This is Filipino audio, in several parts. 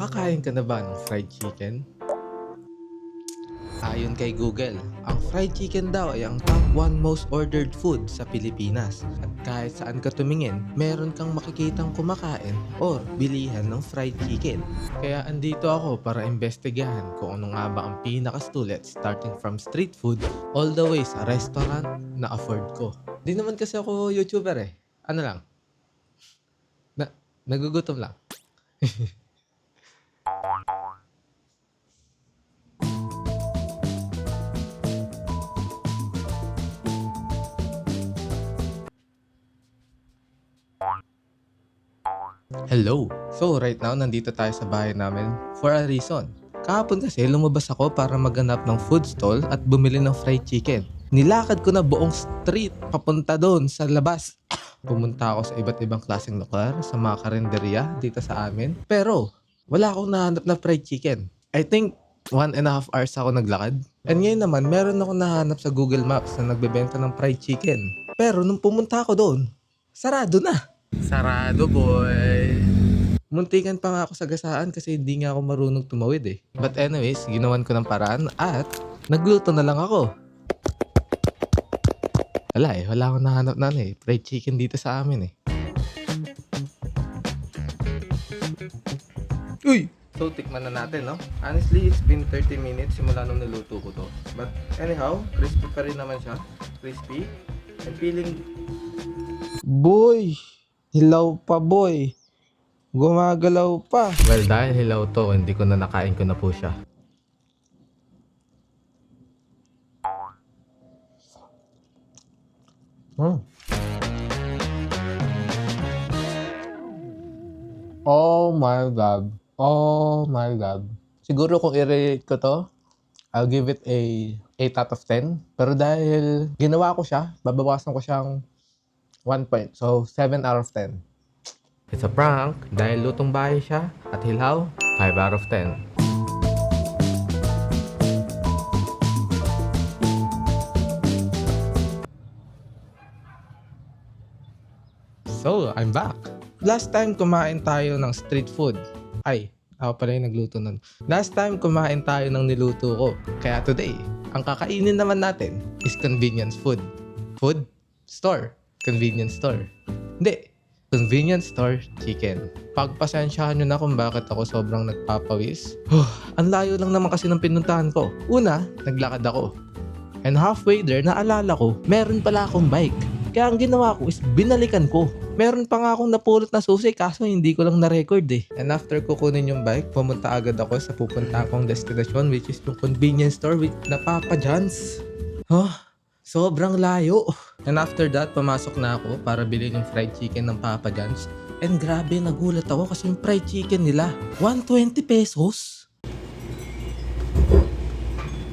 Nakakain ka na ba ng fried chicken? Ayon kay Google, ang fried chicken daw ay ang top 1 most ordered food sa Pilipinas. At kahit saan ka tumingin, meron kang makikitang kumakain or bilihan ng fried chicken. Kaya andito ako para investigahan kung ano nga ba ang pinakastulit starting from street food all the way sa restaurant na afford ko. Di naman kasi ako YouTuber eh. Ano lang? Nagugutom lang. Hello! So right now, nandito tayo sa bahay namin for a reason. Kahapon kasi lumabas ako para maghanap ng food stall at bumili ng fried chicken. Nilakad ko na buong street papunta doon sa labas. Pumunta ako sa iba't ibang klaseng lugar, sa mga karinderya dito sa amin. Pero wala akong nahanap na fried chicken. I think 1.5 hours ako naglakad. And ngayon naman, meron akong nahanap sa Google Maps na nagbebenta ng fried chicken. Pero nung pumunta ako doon, sarado na. Sarado, boy. Muntikan pa nga ako sa gasaan kasi hindi nga ako marunong tumawid eh. But anyways, ginawan ko ng paraan at nagluto na lang ako. Wala akong nahanap na fried chicken dito sa amin eh. Uy! So, tikman na natin, no? Honestly, it's been 30 minutes simula nung niluto ko to. But anyhow, crispy pa rin naman siya. Crispy. And feeling... Boy! Hilaw pa, boy. Gumagalaw pa. Well, dahil hilaw to, hindi ko na nakain ko na po siya. Oh my God. Oh my God. Siguro kung i-rate ko to, I'll give it a 8 out of 10. Pero dahil ginawa ko siya, babawasan ko siyang 1 point. So, 7 out of 10. It's a prank dahil lutong bahay siya at hilaw, 5 out of 10. So, I'm back. Last time kumain tayo ng street food. Ay, ako pala yung nagluto nun. Last time kumain tayo ng niluto ko. Kaya today, ang kakainin naman natin is convenience food. Food? Store. Convenience store. Hindi. Convenience store chicken. Pagpasensyahan nyo na kung bakit ako sobrang nagpapawis. Ang layo lang naman kasi ng pinuntahan ko. Una, naglakad ako. And halfway there, naalala ko, meron pala akong bike. Kaya ang ginawa ko is binalikan ko. Meron pa nga akong napulot na susi kaso hindi ko lang na-record eh. And after ko kunin yung bike, pumunta agad ako sa pupunta akong destination which is yung convenience store with na Papa John's. Sobrang layo. And after that, pumasok na ako para bilhin yung fried chicken ng Papa John's. And grabe, nagulat ako kasi yung fried chicken nila, 120 pesos.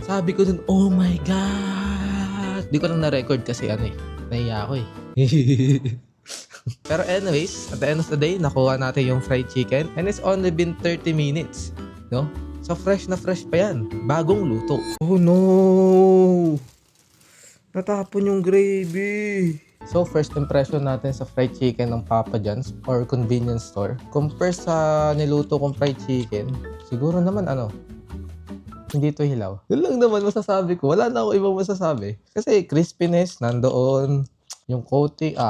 Sabi ko dun, oh my God. Di ko lang na-record kasi nahiya ako eh. Pero anyways, at the end of the day, nakuha natin yung fried chicken. And it's only been 30 minutes. No? So fresh na fresh pa yan. Bagong luto. Oh no! Natapon yung gravy. So, first impression natin sa fried chicken ng Papa John's or convenience store. Compare sa niluto kong fried chicken, siguro naman hindi to hilaw. Yun lang naman masasabi ko. Wala na ako ibang masasabi. Kasi crispiness nandoon. Yung coating,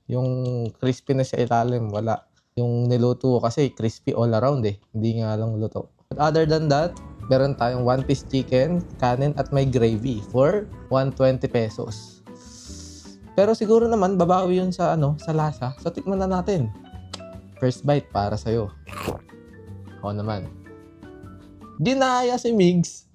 yung crispiness sa ilalim, wala. Yung niluto ko kasi crispy all around eh. Hindi nga lang luto. But other than that, meron tayong 1-piece chicken, kanin at may gravy for 120 pesos. Pero siguro naman babawi yun sa sa lasa. So tikman na natin. First bite para sa iyo. Ako naman. Ginaya si Migs.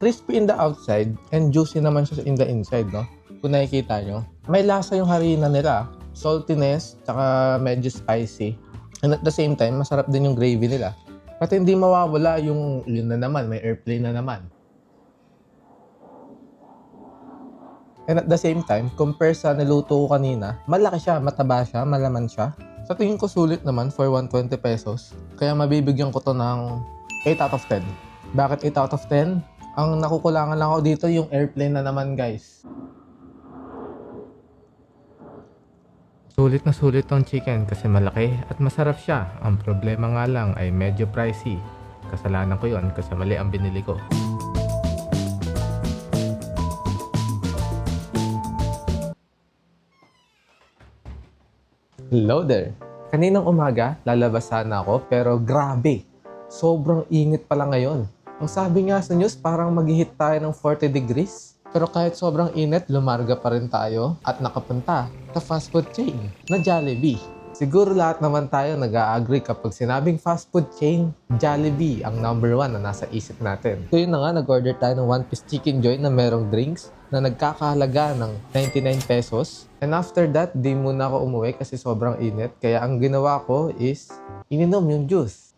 Crispy in the outside and juicy naman siya in the inside, no? Kung nakikita nyo, may lasa yung harina nila. Saltiness, tsaka medyo spicy. And at the same time, masarap din yung gravy nila. At hindi mawawala yung, yun na naman, may airplane na naman. And at the same time, compare sa niluto ko kanina, malaki siya, mataba siya, malaman siya. Sa tingin ko sulit naman for 120 pesos. Kaya mabibigyan ko to ng 8 out of 10. Bakit 8 out of 10? Ang nakukulangan lang ako dito yung airplane na naman, guys. Sulit na sulit tong chicken kasi malaki at masarap siya. Ang problema nga lang ay medyo pricey. Kasalanan ko yon kasi mali ang binili ko. Hello there! Kaninang umaga, lalabas sana ako pero grabe! Sobrang init pala ngayon. Ang sabi nga sa news, parang mag-hit tayo ng 40 degrees. Pero kahit sobrang init, lumarga pa rin tayo at nakapunta sa fast food chain na Jollibee. Siguro lahat naman tayo nag-a-agree kapag sinabing fast food chain, Jollibee ang number 1 na nasa isip natin. So yun na nga, nag-order tayo ng 1-piece chicken joy na merong drinks na nagkakahalaga ng 99 pesos. And after that, di muna ako umuwi kasi sobrang init. Kaya ang ginawa ko is ininom yung juice.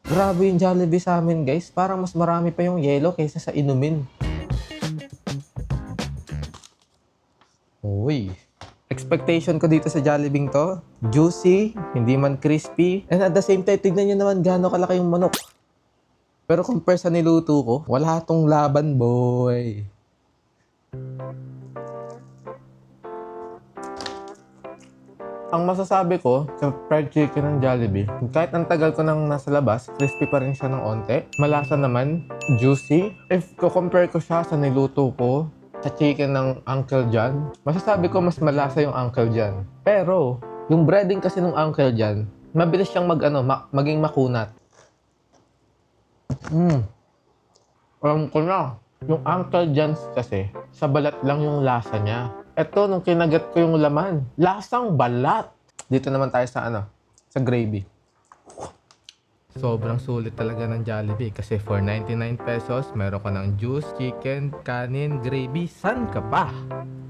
Grabe yung Jollibee sa amin, guys. Parang mas marami pa yung yelo kaysa sa inumin. Uy. Expectation ko dito sa Jollibee to, juicy, hindi man crispy, and at the same time, tignan nyo naman gaano kalaki yung manok. Pero compare sa niluto ko, wala tong laban, boy. Ang masasabi ko sa fried chicken ng Jollibee, kahit ang tagal ko nang nasa labas, crispy pa rin siya ng onte. Malasa naman, juicy. If ko-compare ko siya sa niluto ko, sa chicken ng Uncle John, masasabi ko mas malasa yung Uncle John. Pero, yung breading kasi ng Uncle John, mabilis siyang maging makunat. Alam ko na, yung Uncle John's kasi, sa balat lang yung lasa niya. Eto, nung kinagat ko yung laman, lasang balat. Dito naman tayo sa sa gravy. Sobrang sulit talaga ng Jollibee kasi for 99 pesos, meron ka ng juice, chicken, kanin, gravy, san ka pa?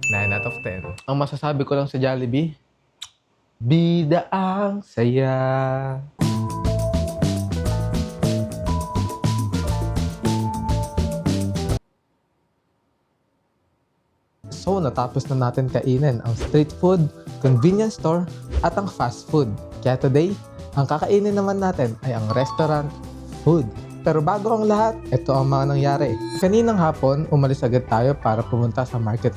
9 out of 10. Ang masasabi ko lang sa Jollibee, bida ang saya. So, natapos na natin kainin ang street food, convenience store, at ang fast food. Kaya today, ang kakainin naman natin ay ang restaurant food. Pero bago ang lahat, ito ang mga nangyari. Kaninang hapon, umalis agad tayo para pumunta sa market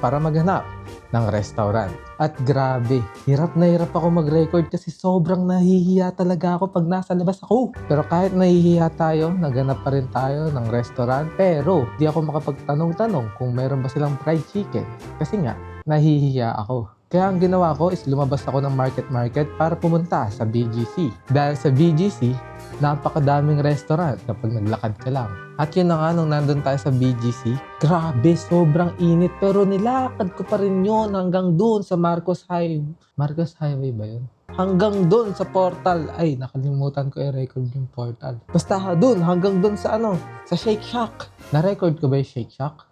para maghanap ng restaurant. At grabe, hirap na hirap ako mag-record kasi sobrang nahihiya talaga ako pag nasa labas ako. Pero kahit nahihiya tayo, naghanap pa rin tayo ng restaurant. Pero di ako makapagtanong-tanong kung meron ba silang fried chicken. Kasi nga, nahihiya ako. Kaya ang ginawa ko is lumabas ako ng market para pumunta sa BGC. Dahil sa BGC, napakadaming restaurant kapag naglakad ka lang. At yun na nga, nung nandun tayo sa BGC, grabe, sobrang init. Pero nilakad ko pa rin yun hanggang doon sa Marcos Highway. Marcos Highway ba yun? Hanggang doon sa portal. Ay, nakalimutan ko i-record yung portal. Basta doon, hanggang doon sa sa Shake Shack. Na-record ko ba yung Shake Shack?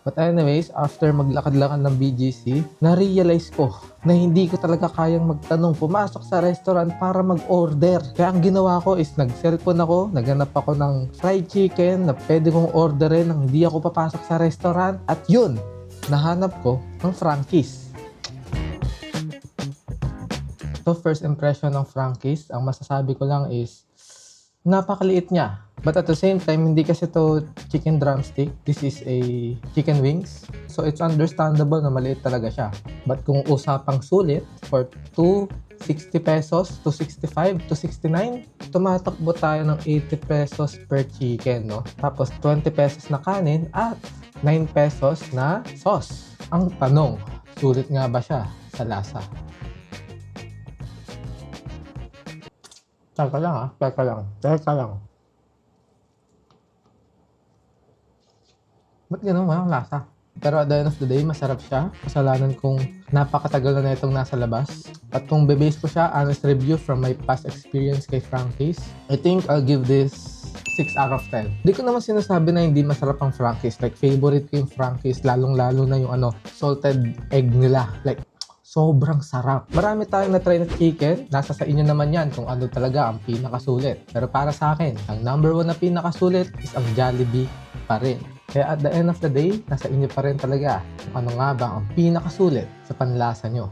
But anyways, after maglakad-lakad ng BGC, na-realize ko na hindi ko talaga kayang magtanong, pumasok sa restaurant para mag-order. Kaya ang ginawa ko is nag-cellphone ako, naghanap ako ng fried chicken na pwede kong orderin nang hindi ako papasok sa restaurant. At yun, nahanap ko ng Frankie's. So first impression ng Frankie's, ang masasabi ko lang is, napakaliit niya. But at the same time, hindi kasi to chicken drumstick. This is a chicken wings. So it's understandable na maliit talaga siya. But kung usapang sulit, for 260 pesos to 65 to 69, tumatakbo tayo ng 80 pesos per chicken, no? Tapos 20 pesos na kanin at 9 pesos na sauce. Ang tanong, sulit nga ba siya sa lasa? Teka lang. Ba't ganun walang lasa? Pero at the end of the day, masarap siya. Kasalanan kong napakatagal na itong nasa labas. At kung bebase ko siya, honest review from my past experience kay Frankie's, I think I'll give this 6 out of 10. Di ko naman sinasabi na hindi masarap ang Frankie's. Like, favorite ko yung Frankie's, lalong-lalo na yung salted egg nila. Like, sobrang sarap. Marami tayong na-try na chicken. Nasa sa inyo naman yan kung ano talaga ang pinakasulit. Pero para sa akin, ang number 1 na pinakasulit is ang Jollibee pa rin. Kaya at the end of the day, nasa inyo pa rin talaga kung ano nga ba ang pinakasulit sa panlasa nyo.